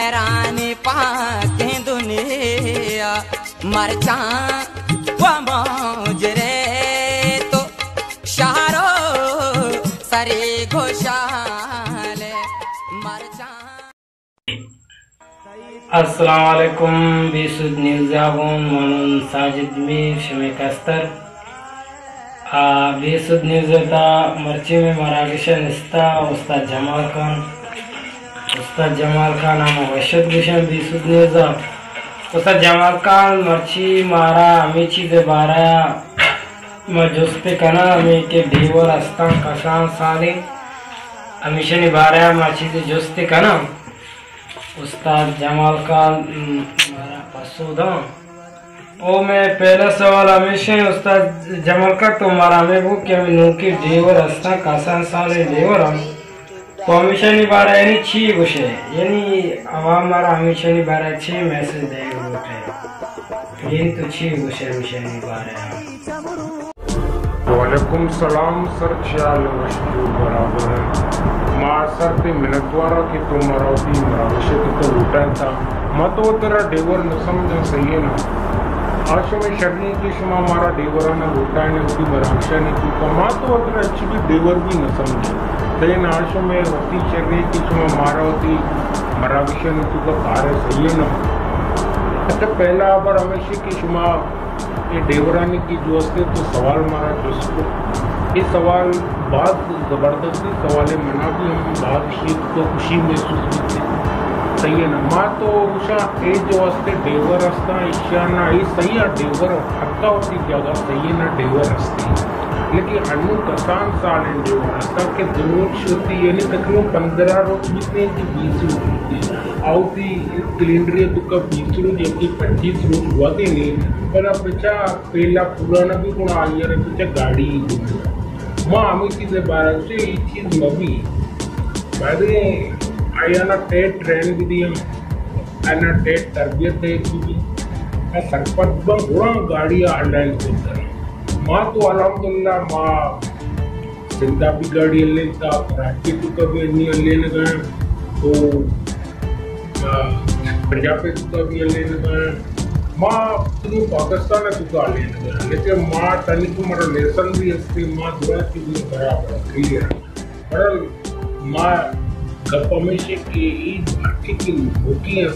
हैरानी पाके दुनिया मरचा वो मौज रे तो शारो सरे घोषाले मरचा। अस्सलाम वालेकुम बेसुद न्यूज़ आगून म्हणून साजिद मी शमेकास्तर बेसुद न्यूज़ होता मर्ची में मरागिशन इस्ता उस्ताद जमाल खान हम वशद गुशन बेसुद न्यूज़ उस्ताद जमाल खान मर्ची मारा हमें चीज़ें बारा मजुस्ते कना हमें के ढेवर अस्ता कसान साले हमेशा निभारा मर्ची से जुस्ते कना उस्ताद जमाल खान मारा पसूदा ओ मैं पहला सवाल हमेशा उस्ताद जमाल का तुम्हारा में वो क्या नूकी ड्राइवर हस्ता कासान साले ड्राइवर हम तो हमेशा नहीं बारा यानी छी गुशे यानी आवाम मारा हमेशा नहीं बारा छी मैसेज दे गुटे ये तो छी गुशे हमेशा नहीं बारा। वालेकुम सलाम सर ख्याल वशजू बराबर है माँ सर ते मिनटवारा की तो मरावती मरावशे तो लूटा था मत वो तेरा ड्राइवर न समझ सही है ना आज में शर्नी की शुमा हमारा ड्राइवर ने लूटा ने उसकी मरावशा ने की कमा तो अगर अच्छी भी ड्राइवर भी न समझे लेकिन आज में होती शर्नी की शुमा मारा होती मरावशा ने तू का कार्य सही है ना। अच्छा पहला बार हमेशा की शुमा ये ड्राइवरानी की जो असते तो सवाल मारा दोस्तों ये सवाल बहुत ज़बरदस्ती सवाल है मना भी हम बहुत शीत को खुशी महसूस करते सही है ना माँ तो उषा ये जो असते ड्राइवर असता ईशा ना ये सही है ड्राइवर हक्का होती जगह सही है ना ड्राइवर असते लेकिन अनु कसान साल है ड्राइवर असता के जरूरत होती यानी तकरीबन 15 रोज बीतने की 20 रोज होती आउती कैलेंडर तो का 20 रोज जबकि 25 रोज हुआ थे नहीं पर अब बच्चा पहला पुराना भी गुण आ गया बच्चा गाड़ी माँ हमें चीज़ें बारह से ये चीज़ नवी मैंने आया ना टेट ट्रेन भी दिया आया टेट तरबियत है भी सरपंच बम घोड़ा गाड़ियाँ ऑनलाइन से माँ तो अल्हम्दुलिल्लाह माँ जिंदा भी गाड़ी लेता कराची तो कभी नहीं लेने गए तो पंजाब तो कभी लेने गए माँ तो पाकिस्तान है तो लेने गए लेकिन माँ तनी को मेरा लेसन भी इसकी माँ दुआ की भी बराबर ठीक है पर माँ गप में से की भारतीय की होती है